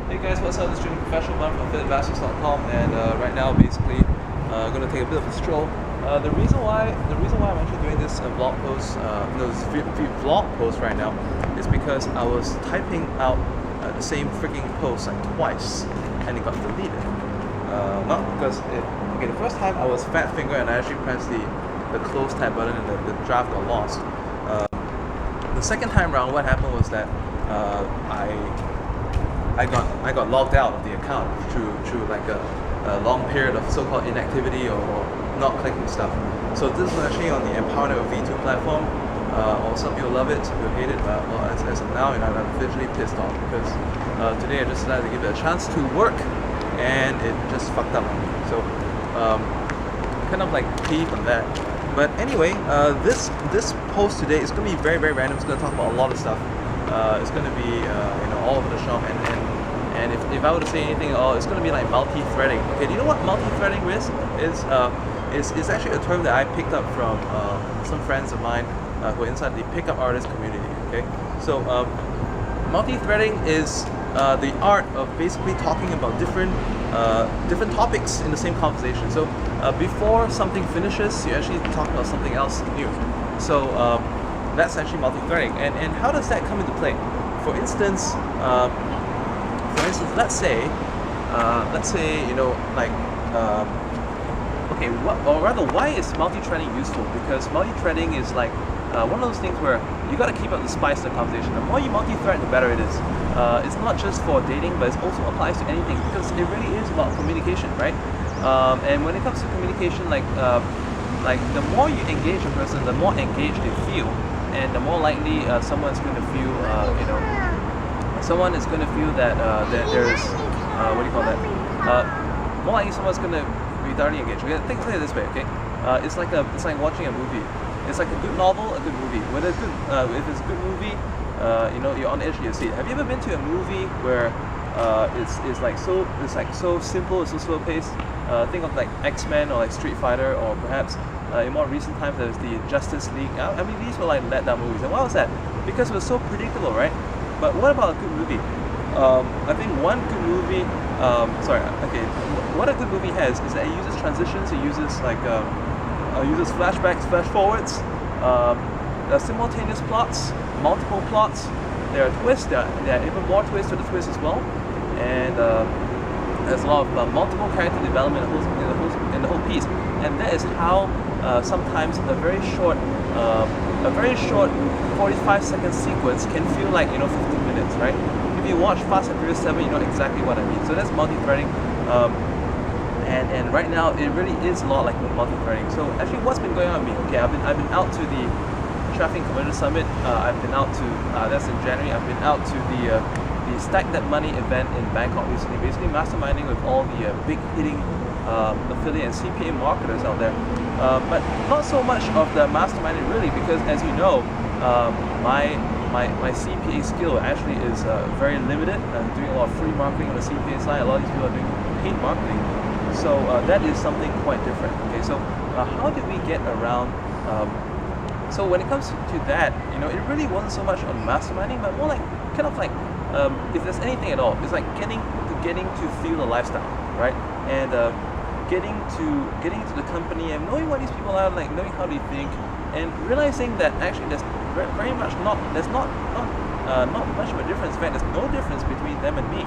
Hey guys, what's up? This is Jimmy Professional One from fitinvestors.com, and right now, basically, going to take a bit of a stroll. The reason why I'm actually doing this vlog post, vlog post right now, is because I was typing out the same freaking post like twice, and it got deleted. Not because the first time I was fat finger and I actually pressed the close tab button and the draft got lost. The second time around, what happened was that I got logged out of the account through like a long period of so-called inactivity or not clicking stuff. So this is actually on the Empowernet V2 platform. Or some people love it, some people hate it. But well, as of now, I'm visually pissed off because today I just decided to give it a chance to work, and it just fucked up on me. So kind of like peeved on that. But anyway, this post today is going to be very, very random. It's going to talk about a lot of stuff. It's going to be all over the shop, and if I were to say anything at all, it's going to be like multi-threading. Okay, do you know what multi-threading is? Is actually a term that I picked up from some friends of mine who are inside the pickup artist community. Okay, so multi-threading is the art of basically talking about different topics in the same conversation. So before something finishes, you actually talk about something else new. So that's actually multi-threading. And how does that come into play? For instance, let's say okay, why is multi-threading useful? Because multi-threading is like one of those things where you got to keep up the spice of the conversation. The more you multi-thread, the better it is. It's not just for dating, but it also applies to anything because it really is about communication, right? And when it comes to communication, like the more you engage a person, the more engaged they feel, and the more likely someone's going to feel, someone is going to feel that there's what do you call that? More likely someone's going to be thoroughly engaged. Okay, think of it this way, okay? It's like watching a movie. It's like a good novel, a good movie. If it's a good movie, you're on the edge of your seat. Have you ever been to a movie where it's so simple, it's so slow paced? Think of like X-Men or like Street Fighter, or perhaps in more recent times there's the Justice League. I mean, these were like let-down movies. And why was that? Because it was so predictable, right? But what about a good movie? I think one good movie. What a good movie has is that it uses transitions. It uses uses flashbacks, flash forwards. There are simultaneous plots, multiple plots. There are twists. There are even more twists to the twist as well. And there's a lot of multiple character development in the whole piece. And that is how sometimes a very short 45-second sequence can feel like 15 minutes, right? If you watch Fast and Furious 7, you know exactly what I mean. So that's multi-threading, and right now it really is a lot like multi-threading. So actually, what's been going on with me? Okay, I've been out to the Traffic Commercial Summit. I've been out to that's in January. I've been out to the Stack That Money event in Bangkok recently, basically masterminding with all the big hitting affiliate and CPA marketers out there. But not so much of the masterminding really, because as you know, my CPA skill actually is very limited. I'm doing a lot of free marketing on the CPA side. A lot of these people are doing paid marketing. So that is something quite different. Okay, so how did we get around? So when it comes to that, it really wasn't so much on masterminding, but more like kind of like if there's anything at all, it's like getting to feel the lifestyle, right? And getting to the company and knowing what these people are like, knowing how they think, and realizing that actually there's very much not much of a difference. In fact, there's no difference between them and me.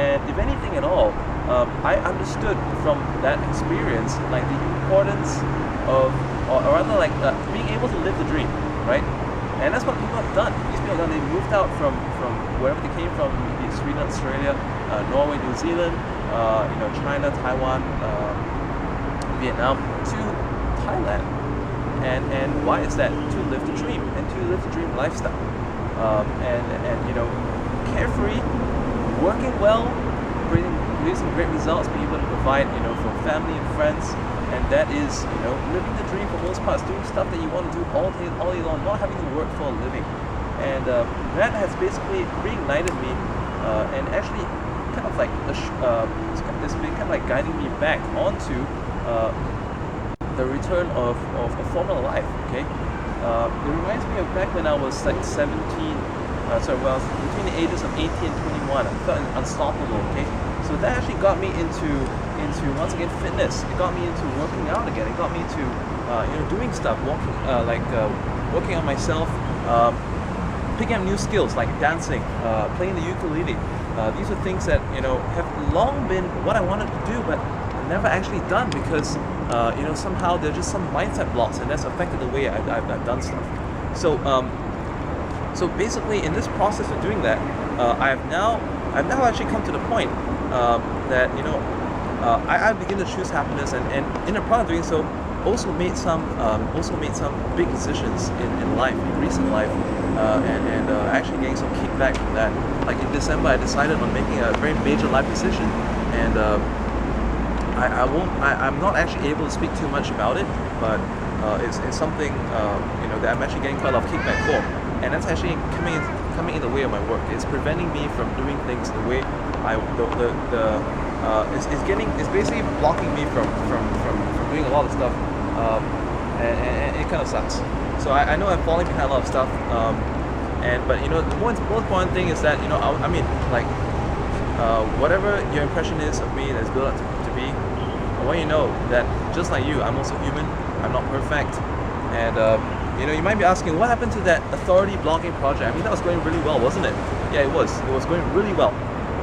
And if anything at all, I understood from that experience like the importance of, or rather like being able to live the dream, right? And that's what people have done. These people have done. They moved out from wherever they came from, Sweden, Australia, Norway, New Zealand, China, Taiwan, Vietnam, to Thailand. And why is that? To live the dream, and to live the dream lifestyle. Carefree, working well, producing great results, being able to provide, for family and friends. And that is, living the dream for most parts, doing stuff that you want to do all day long, not having to work for a living. And that has basically reignited me, and actually kind of like it's been kind of like guiding me back onto the return of a former life. Okay, it reminds me of back when I was like 17, between the ages of 18 and 21, I felt unstoppable. Okay, so that actually got me into once again fitness. It got me into working out again. It got me to doing stuff, working on myself, picking up new skills like dancing, playing the ukulele. These are things that have long been what I wanted to do, but never actually done because somehow there's just some mindset blocks, and that's affected the way I've done stuff. So basically, in this process of doing that, I've now actually come to the point that I begin to choose happiness, and in the process of doing so, also made some big decisions in life, in recent life, and actually getting some kickback from that. Like in December, I decided on making a very major life decision, and I'm not actually able to speak too much about it, but it's something that I'm actually getting quite a lot of kickback for, and that's actually coming in the way of my work. It's preventing me from doing things the way it's basically blocking me from doing a lot of stuff, and it kind of sucks. So I know I'm falling behind a lot of stuff, but the most important thing is that whatever your impression is of me that's built up to be, I want you to know that just like you, I'm also human. I'm not perfect, and you might be asking, what happened to that authority blogging project? I mean, that was going really well, wasn't it? Yeah, it was. It was going really well,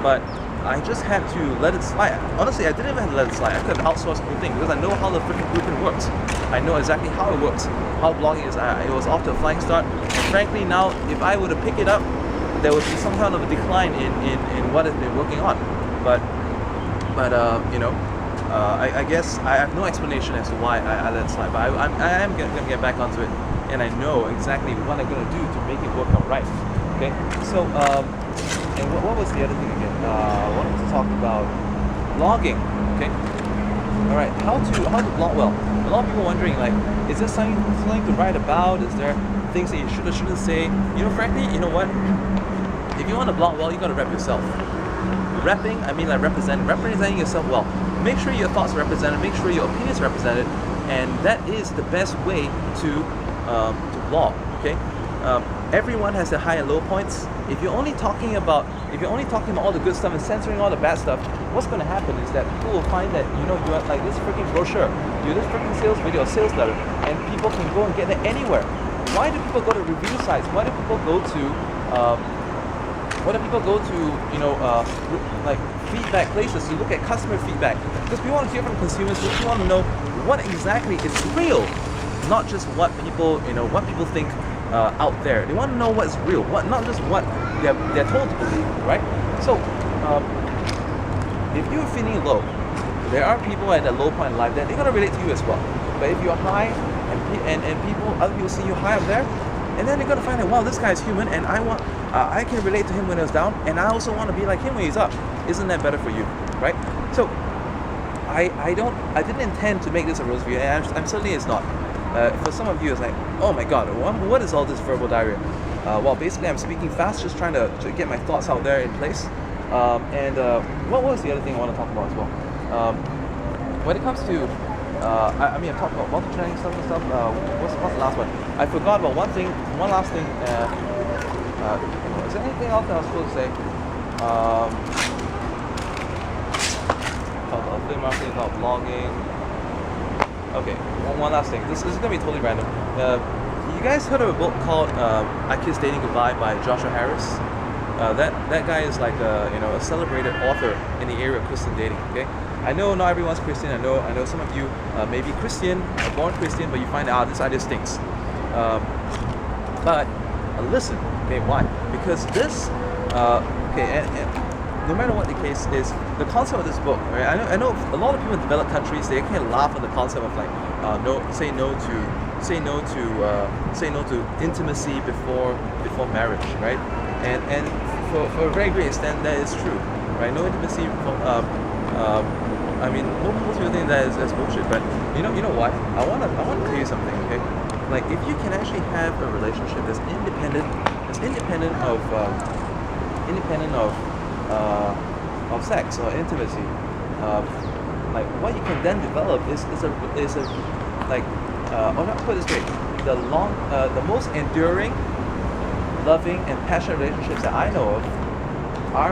but I just had to let it slide. Honestly, I didn't even have to let it slide. I could have outsourced the whole thing because I know how the freaking blueprint works. I know exactly how it works, how blogging is. It was off to a flying start. And frankly, now if I were to pick it up, there would be some kind of a decline in what it's been working on. But I guess I have no explanation as to why I let it slide. But I am going to get back onto it, and I know exactly what I'm going to do to make it work out right. Okay, so and what was the other thing again? I wanted to talk about blogging. Okay, all right. How to blog well? A lot of people wondering, like, is there something to write about? Is there things that you should or shouldn't say? Frankly, you know what? If you want to blog well, you got to rep yourself. Repping, I mean like representing yourself well. Make sure your thoughts are represented. Make sure your opinions are represented, and that is the best way to blog. Okay. Everyone has their high and low points. If you're only talking about all the good stuff and censoring all the bad stuff, what's going to happen is that people will find that you are like this freaking brochure, this freaking sales video, sales letter, and people can go and get it anywhere. Why do people go to review sites? Why do people go to like feedback places to look at customer feedback? Because we want to hear from consumers. We want to know what exactly is real, not just what people think out there. They want to know what's real, not just what they're told to believe, right? So if you're feeling low, there are people at that low point in life that they're gonna relate to you as well. But if you're high and other people see you high up there, and then they're gonna find out, wow, this guy is human, and I can relate to him when he was down, and I also want to be like him when he's up. Isn't that better for you, right? So I didn't intend to make this a rose review, and I'm certainly it's not. For some of you, it's like, oh my god, what is all this verbal diarrhea? Well, basically, I'm speaking fast, just trying to get my thoughts out there in place. What was the other thing I want to talk about as well? When it comes to, I've talked about multi-threading stuff and stuff. What's the last one? I forgot about one last thing. Is there anything else that I was supposed to say? About affiliate marketing, about blogging. Okay, one last thing. This is going to be totally random. You guys heard of a book called I Kiss Dating Goodbye by Joshua Harris? That guy is like a celebrated author in the area of Christian dating. Okay, I know not everyone's Christian. I know some of you may be Christian, born Christian, but you find out this idea stinks. But listen, okay, why? Because this, and no matter what the case is, the concept of this book, right? I know a lot of people in developed countries, they can laugh at the concept of like say no to intimacy before marriage, right? And for a very great extent, that is true, right? No intimacy before. Most people think that is bullshit, but you know what? I want to tell you something, okay? Like if you can actually have a relationship that's independent of sex or intimacy, like what you can then develop is or not put it this way, the most enduring loving and passionate relationships that I know of are